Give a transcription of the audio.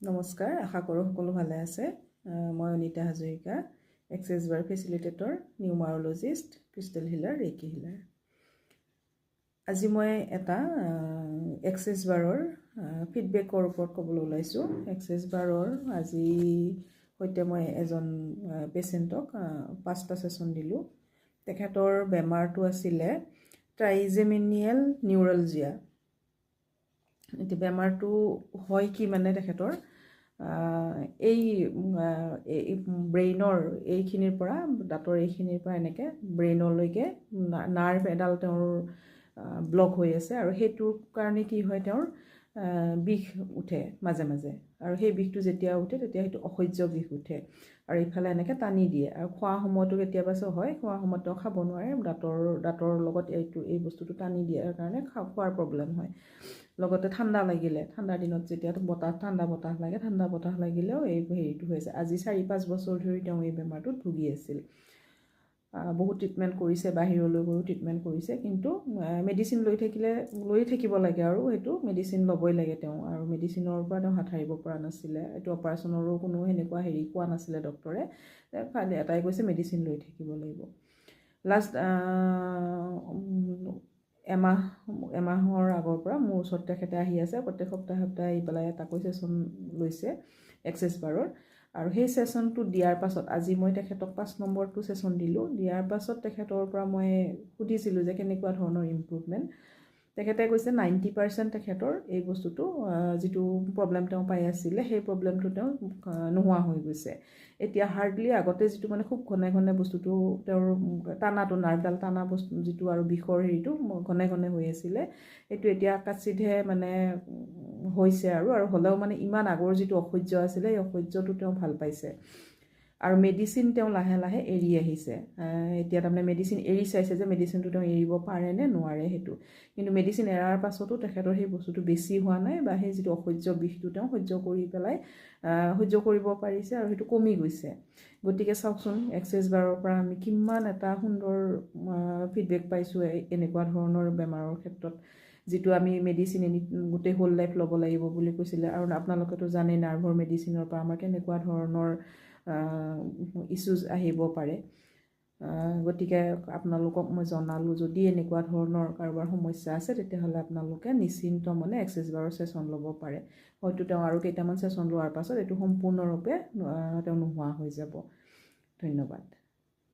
নমস্কাৰ, আশা কৰোঁ সকলো ভালে আছে। মই অনিতা হাজৰিকা, এক্সেছ বাৰ ফেচিলিটেটৰ, নিউমাৰলজিষ্ট, ক্ৰিষ্টেল হিলাৰ, ৰেকি হিলাৰ। আজি মই এটা এক্সেছ বাৰৰ ফিডবেকৰ ওপৰত ক'বলৈ ওলাইছোঁ। এক্সেছ বাৰৰ আজি সৈতে মই এজন পেচেণ্টক 5টা ছেশ্যন দিলোঁ। তেখেতৰ বেমাৰটো আছিলে ট্ৰাইজেমিনিয়েল নিউৰালজিয়া। এতিয়া বেমাৰটো হয় কি মানে তেখেতৰ এই ব্ৰেইনৰ এইখিনিৰ পৰা দাঁতৰ এইখিনিৰ পৰা এনেকৈ ব্ৰেইনলৈকে নাৰ্ভ এডাল তেওঁৰ ব্লক হৈ আছে আৰু সেইটোৰ কাৰণে কি হয় তেওঁৰ বিষ উঠে মাজে মাজে আৰু সেই বিষটো যেতিয়া উঠে তেতিয়া সেইটো অসহ্য বিষ উঠে আৰু ইফালে এনেকৈ টানি দিয়ে আৰু খোৱা সময়তো কেতিয়াবা হয় খোৱা সময়ত তেওঁ খাব নোৱাৰে দাঁতৰ লগত এই বস্তুটো টানি দিয়াৰ কাৰণে খোৱাৰ প্ৰব্লেম হয়। লগতে ঠাণ্ডাৰ দিনত যেতিয়া ঠাণ্ডা বতাহ লাগিলেও এই হেৰিটো হৈছে। আজি 4-5 বছৰ ধৰি তেওঁ এই বেমাৰটোত ভুগি আছিল। বহুত ট্ৰিটমেণ্ট কৰিছে, বাহিৰলৈ গৈও ট্ৰিটমেণ্ট কৰিছে, কিন্তু মেডিচিন লৈ থাকিব লাগে আৰু সেইটো মেডিচিন ল'বই লাগে তেওঁ, আৰু মেডিচিনৰ পৰা তেওঁ হাত সাৰিব পৰা নাছিলে। এইটো অপাৰেশ্যনৰো কোনো সেনেকুৱা হেৰি কোৱা নাছিলে ডক্টৰে, খালি এটাই কৈছে মেডিচিন লৈ থাকিব লাগিব। লাষ্ট এমাহৰ আগৰ পৰা মোৰ ওচৰত তেখেতে আহি আছে, প্ৰত্যেক সপ্তাহে আহি পেলাই এটাকৈ ছেশ্যন লৈছে এক্সেছ বাৰৰ। আৰু সেই ছেশ্যনটো দিয়াৰ পাছত আজি মই তেখেতক 5 নম্বৰটো ছেশ্যন দিলোঁ। দিয়াৰ পাছত তেখেতৰ পৰা মই সুধিছিলোঁ যে কেনেকুৱা ধৰণৰ ইম্প্ৰুভমেণ্ট। তেখেতে কৈছে 90% তেখেতৰ এই বস্তুটো যিটো প্ৰব্লেম তেওঁ পাই আছিলে সেই প্ৰব্লেমটো তেওঁ নোহোৱা হৈ গৈছে। এতিয়া হাৰ্ডলি আগতে যিটো মানে খুব ঘনে বস্তুটো তেওঁৰ টানাটো নাৰ্ভডাল টানা বস্তু যিটো আৰু বিষৰ হেৰিটো ঘনে হৈ আছিলে, সেইটো এতিয়া কাচিতহে মানে হৈছে আৰু হ'লেও মানে ইমান আগৰ যিটো অসহ্য আছিলে সেই অসহ্যটো তেওঁ ভাল পাইছে। আৰু মেডিচিন তেওঁ লাহে লাহে এৰি আহিছে। এতিয়া তাৰমানে মেডিচিন এৰি চাইছে যে মেডিচিনটো তেওঁ এৰিব পাৰে নে নোৱাৰে সেইটো, কিন্তু মেডিচিন এৰাৰ পাছতো তেখেতৰ সেই বস্তুটো বেছি হোৱা নাই বা সেই যিটো অসহ্য বিষটো তেওঁ সহ্য কৰিব পাৰিছে আৰু সেইটো কমি গৈছে। গতিকে চাওকচোন এক্সেছ বাৰৰ পৰা আমি কিমান এটা সুন্দৰ ফিডবেক পাইছোঁ এনেকুৱা ধৰণৰ বেমাৰৰ ক্ষেত্ৰত, যিটো আমি মেডিচিন গোটেই হোল লাইফ ল'ব লাগিব বুলি কৈছিলে। আৰু আপোনালোকেতো জানেই নাৰ্ভৰ মেডিচিনৰ পৰা আমাৰ কেনেকুৱা ধৰণৰ ইছ্যুজ আহিব পাৰে। গতিকে আপোনালোকক মই জনালোঁ, যদি এনেকুৱা ধৰণৰ কাৰোবাৰ সমস্যা আছে তেতিয়াহ'লে আপোনালোকে নিশ্চিন্ত মনে এক্সেছ বাৰৰ ছেশ্যন ল'ব পাৰে। হয়তো তেওঁ আৰু কেইটামান ছেশ্যন লোৱাৰ পাছত এইটো সম্পূৰ্ণৰূপে তেওঁ নোহোৱা হৈ যাব। ধন্যবাদ।